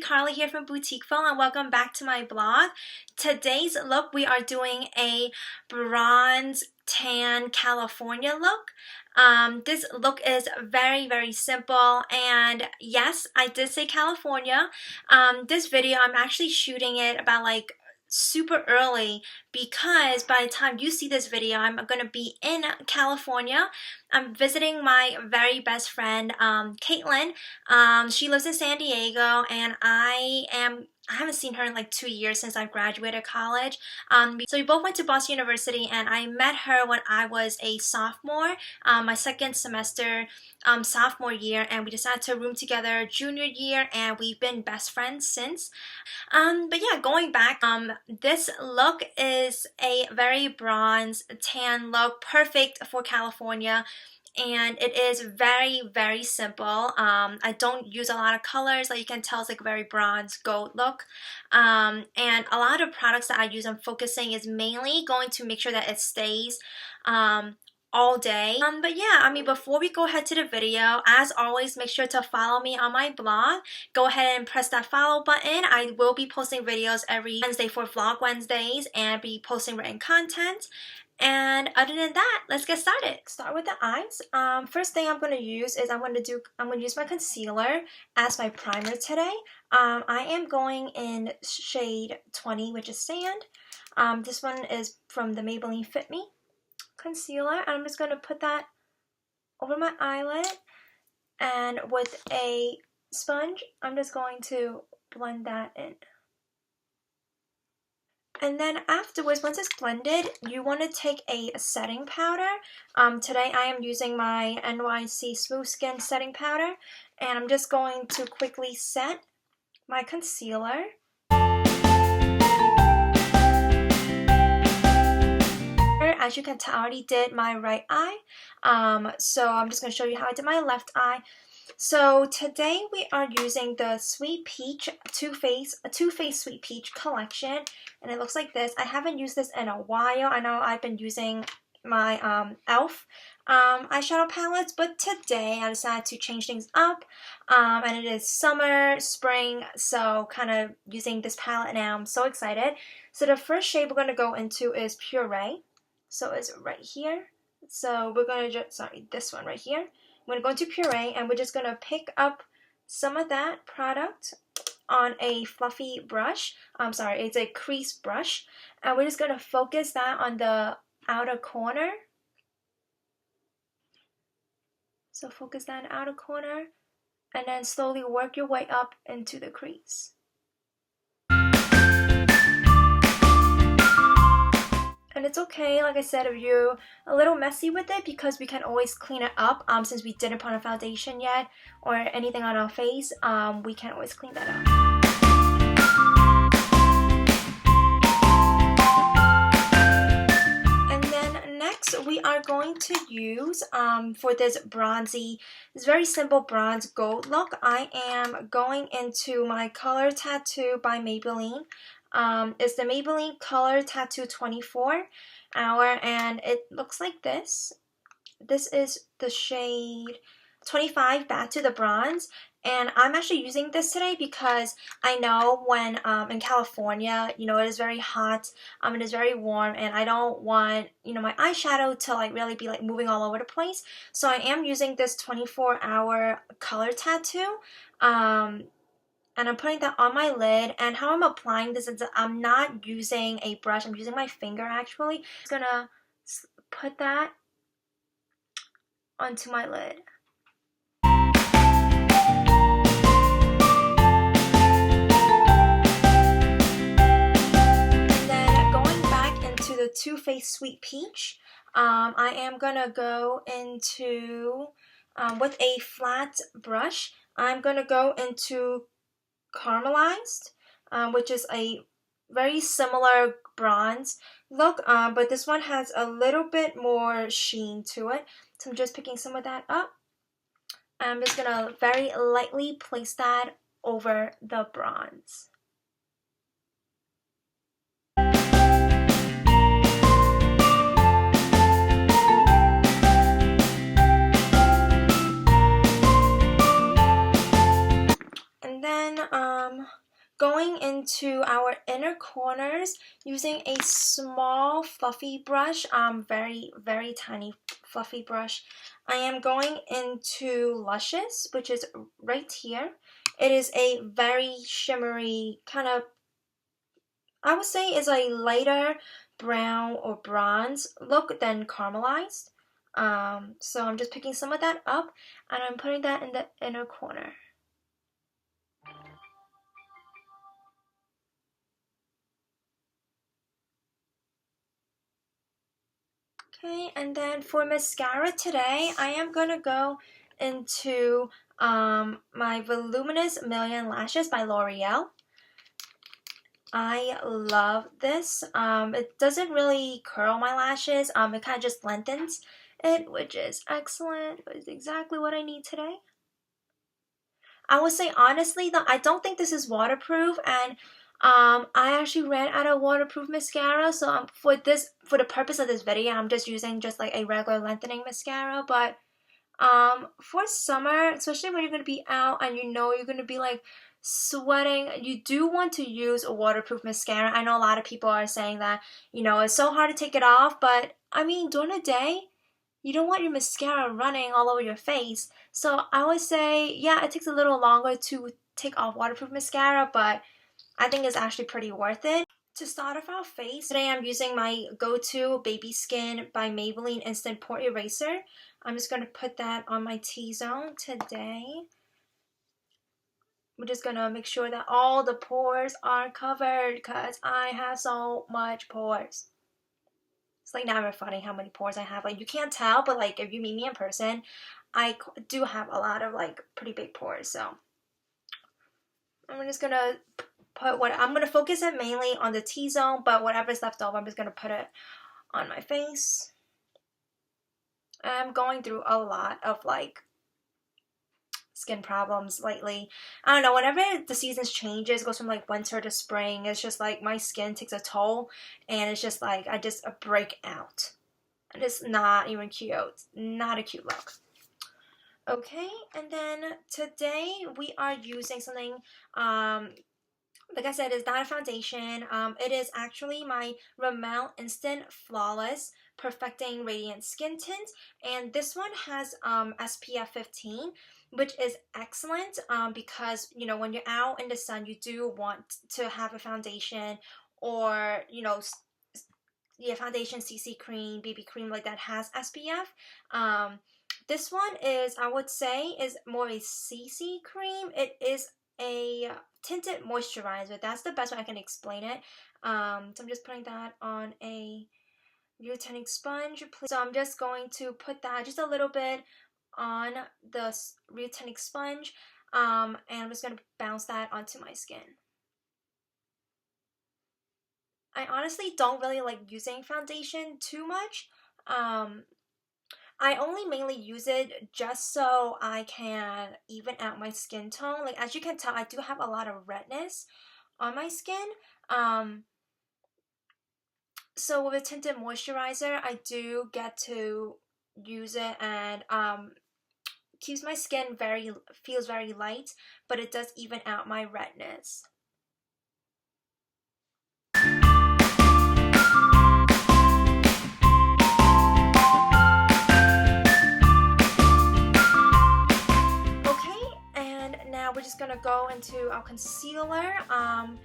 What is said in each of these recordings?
Carly here from Boutiqueful, and welcome back to my blog. Today's look, we are doing a bronze tan California look. This look is very simple, and yes, I did say California. This video, I'm actually shooting it about like super early because by the time you see this video, I'm going to be in California. I'm visiting my very best friend, Caitlin. She lives in San Diego, and I haven't seen her in like 2 years since I graduated college. So we both went to Boston University, and I met her when I was a sophomore, my second semester sophomore year, and we decided to room together junior year, and we've been best friends since. But yeah, going back, this look is a very bronze tan look, perfect for California. And it is very simple. I don't use a lot of colors. Like you can tell, it's like a very bronze gold look. And a lot of products that I use, I'm focusing is mainly going to make sure that it stays all day. But yeah, I mean, before we go ahead to the video, as always, make sure to follow me on my blog. Go ahead and press that follow button. I will be posting videos every Wednesday for Vlog Wednesdays and be posting written content. And other than that, let's get started. Start with the eyes. First thing I'm going to use is I'm going to use my concealer as my primer today. I am going in shade 20, which is Sand. This one is from the Maybelline Fit Me concealer. I'm just going to put that over my eyelid, and with a sponge, I'm just going to blend that in. And then afterwards, once it's blended, you want to take a setting powder. Today I am using my NYC Smooth Skin setting powder, and I'm just going to quickly set my concealer. As you can tell, I already did my right eye, so I'm just going to show you how I did my left eye. So today we are using the Sweet Peach TooFaced Sweet Peach collection, and it looks like this. I haven't used this in a while. I know I've been using my e.l.f. eyeshadow palettes, but today I decided to change things up, and it is summer, spring, so kind of using this palette now. I'm so excited. So the first shade we're going to go into is Pure. So it's right here. So we're going to this one right here. I'm going to go into Pure, and we're just going to pick up some of that product on a fluffy brush. I'm sorry, it's a crease brush. And we're just going to focus that on the outer corner. So focus that in the outer corner, and then slowly work your way up into the crease. And it's okay, like I said, if you're a little messy with it, because we can always clean it up. Since we didn't put on foundation yet or anything on our face, we can always clean that up. And then next we are going to use, for this very simple bronze gold look, I am going into my Color Tattoo by Maybelline. It's the Maybelline Color Tattoo 24 Hour, and it looks like this. This is the shade 25, back to the bronze, and I'm actually using this today because I know when in California, you know, it is very hot, it is very warm, and I don't want, you know, my eyeshadow to like really be like moving all over the place. So I am using this 24-hour color tattoo. And I'm putting that on my lid, and how I'm applying this is I'm not using a brush, I'm using my finger actually. I'm just gonna put that onto my lid. And then going back into the TooFaced Sweet Peach, I am gonna go into, with a flat brush, I'm gonna go into Caramelized, which is a very similar bronze look, but this one has a little bit more sheen to it. So I'm just picking some of that up. I'm just gonna very lightly place that over the bronze. And then going into our inner corners using a small fluffy brush, very tiny fluffy brush. I am going into Luscious, which is right here. It is a very shimmery kind of, I would say is a lighter brown or bronze look than caramelized. So I'm just picking some of that up and I'm putting that in the inner corner. Okay, and then for mascara today, I am gonna go into my Voluminous Million Lashes by L'Oreal. I love this. It doesn't really curl my lashes. It kind of just lengthens it, which is excellent. It's exactly what I need today. I would say honestly though, I don't think this is waterproof, and I actually ran out of waterproof mascara, so for the purpose of this video, I'm just using just like a regular lengthening mascara. But for summer, especially when you're gonna be out and you know you're gonna be like sweating, you do want to use a waterproof mascara. I know a lot of people are saying that, you know, it's so hard to take it off, but I mean during the day, you don't want your mascara running all over your face. So I would say, yeah, it takes a little longer to take off waterproof mascara, but I think it's actually pretty worth it. To start off our face, today I'm using my go-to Baby Skin by Maybelline Instant Pore Eraser. I'm just going to put that on my T-zone today. We're just going to make sure that all the pores are covered because I have so much pores. It's like never funny how many pores I have. Like you can't tell, but like if you meet me in person, I do have a lot of like pretty big pores. So I'm just going to I'm going to focus it mainly on the T-zone, but whatever's left over, I'm just going to put it on my face. I'm going through a lot of like skin problems lately. I don't know, whenever the seasons changes, goes from like winter to spring, it's just like my skin takes a toll and it's just like I just break out. And it's not even cute. It's not a cute look. Okay, and then today we are using something like I said, it's not a foundation. It is actually my Rimmel Instant Flawless Perfecting Radiant Skin Tint. And this one has SPF 15, which is excellent because, you know, when you're out in the sun, you do want to have a foundation or, you know, yeah, foundation, CC cream, BB cream like that has SPF. This one is, I would say, is more a CC cream. It is a tinted moisturizer. That's the best way I can explain it. So I'm just putting that on a retaining sponge. So I'm just going to put that just a little bit on the retaining sponge, and I'm just going to bounce that onto my skin. I honestly don't really like using foundation too much. I only mainly use it just so I can even out my skin tone. Like as you can tell, I do have a lot of redness on my skin. So with a tinted moisturizer, I do get to use it and keeps my skin feels very light, but it does even out my redness. Now we're just gonna go into our concealer. I'm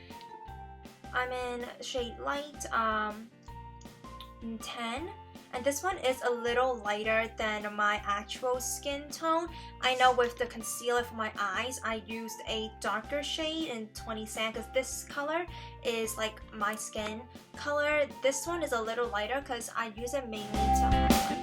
in shade light 10, and this one is a little lighter than my actual skin tone. I know with the concealer for my eyes, I used a darker shade in 20 Sand because this color is like my skin color. This one is a little lighter because I use it mainly to highlight.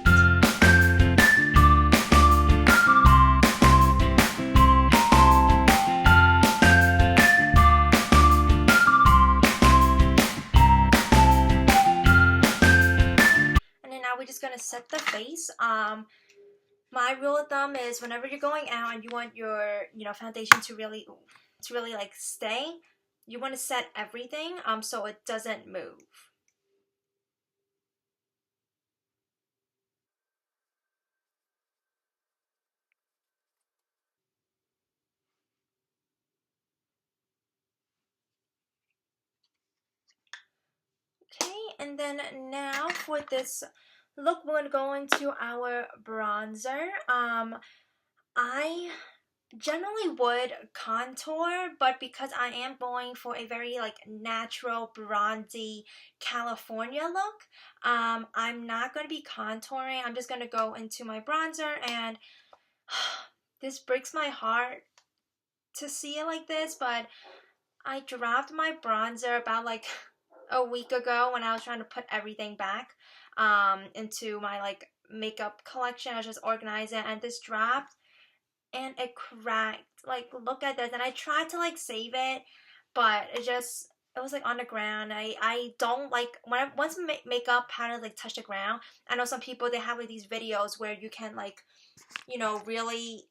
We're just gonna set the face. My rule of thumb is whenever you're going out and you want your foundation to really like stay, you want to set everything so it doesn't move. And then now for this look, we're going to go into our bronzer. I generally would contour, but because I am going for a very like natural bronzy California look, I'm not going to be contouring. I'm just going to go into my bronzer, and this breaks my heart to see it like this, but I dropped my bronzer about like a week ago when I was trying to put everything back into my like makeup collection. I was just organizing it, and this dropped and it cracked. Like, look at this. And I tried to like save it, but it was like on the ground. I don't like when once makeup powder like touch the ground. I know some people, they have like these videos where you can like, you know, really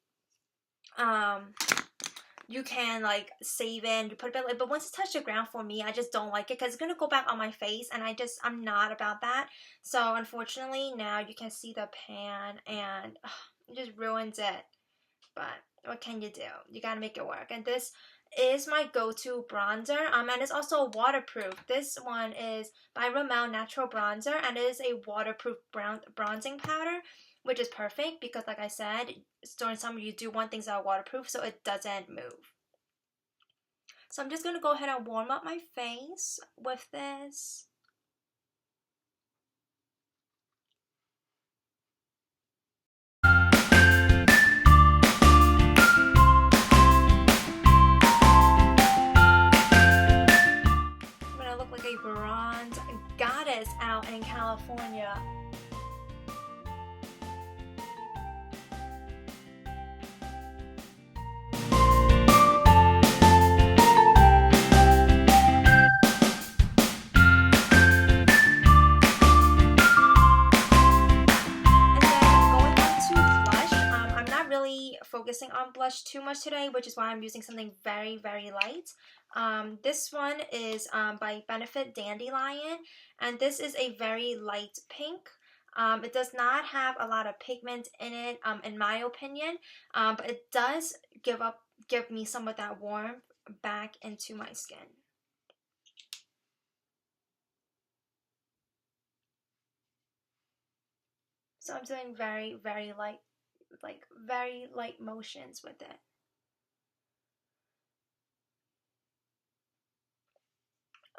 you can like save it and you put it back, but once it touches the ground, for me, I just don't like it because it's gonna go back on my face, and I'm not about that. So unfortunately now you can see the pan, and it just ruins it. But what can you do? You gotta make it work. And this is my go-to bronzer, and it's also waterproof. This one is by Rimmel Natural Bronzer, and it is a waterproof bronzing powder, which is perfect because, like I said, during summer you do want things that are waterproof so it doesn't move. So I'm just gonna go ahead and warm up my face with this. Like a bronze goddess out in California. Focusing on blush too much today, which is why I'm using something very, very light. This one is by Benefit Dandelion, and this is a very light pink. It does not have a lot of pigment in it, in my opinion, but it does give me some of that warmth back into my skin. So I'm doing very, very light, like very light motions with it.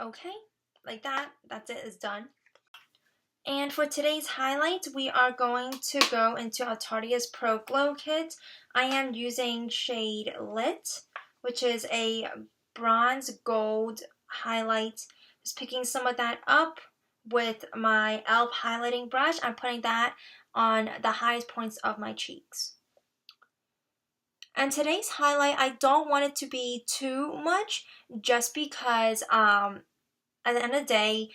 Okay, like that. That's it. It's done. And for today's highlights, we are going to go into a Tartiest Pro Glow Kit. I am using shade Lit, which is a bronze gold highlight. Just picking some of that up with my e.l.f. highlighting brush. I'm putting that on the highest points of my cheeks. And today's highlight, I don't want it to be too much, just because at the end of the day,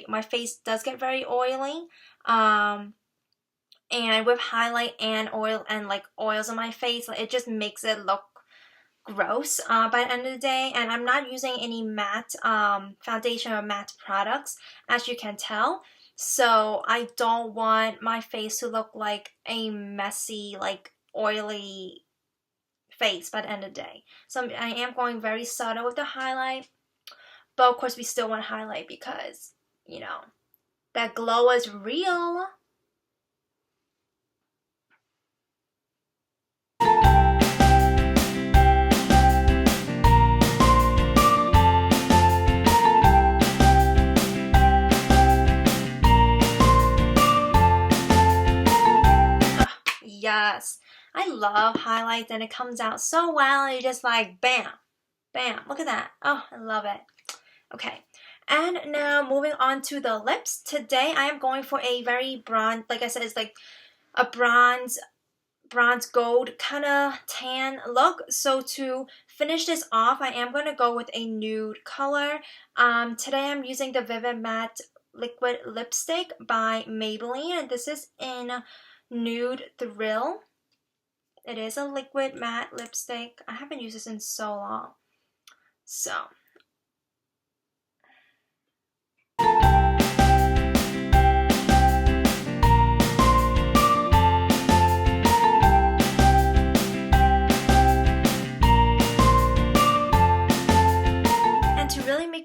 my face does get very oily, and with highlight and oil and like oils on my face, it just makes it look gross by the end of the day. And I'm not using any matte foundation or matte products, as you can tell. So I don't want my face to look like a messy, like oily face by the end of the day. So I am going very subtle with the highlight, but of course we still want to highlight because, you know, that glow is real. Yes, I love highlights, and it comes out so well, and you're just like, bam, bam, look at that. Oh, I love it. Okay, and now moving on to the lips. Today I am going for a very bronze, like I said, it's like a bronze gold kind of tan look. So to finish this off, I am going to go with a nude color. Today I'm using the Vivid Matte Liquid Lipstick by Maybelline, and this is in Nude Thrill. It is a liquid matte lipstick. I haven't used this in so long. So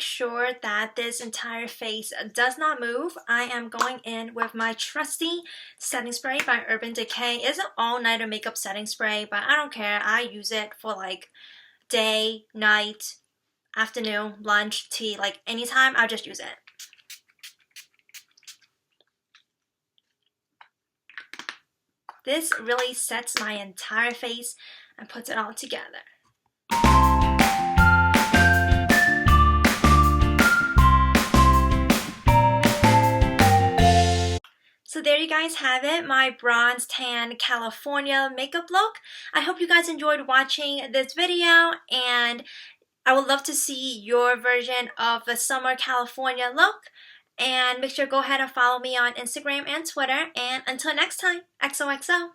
make sure that this entire face does not move, I am going in with my trusty setting spray by Urban Decay. It's an all-nighter makeup setting spray, but I don't care. I use it for like day, night, afternoon, lunch, tea, like anytime. I'll just use it. This really sets my entire face and puts it all together. So there you guys have it, my Bronze Tan California makeup look. I hope you guys enjoyed watching this video, and I would love to see your version of the Summer California look. And make sure to go ahead and follow me on Instagram and Twitter. And until next time, XOXO.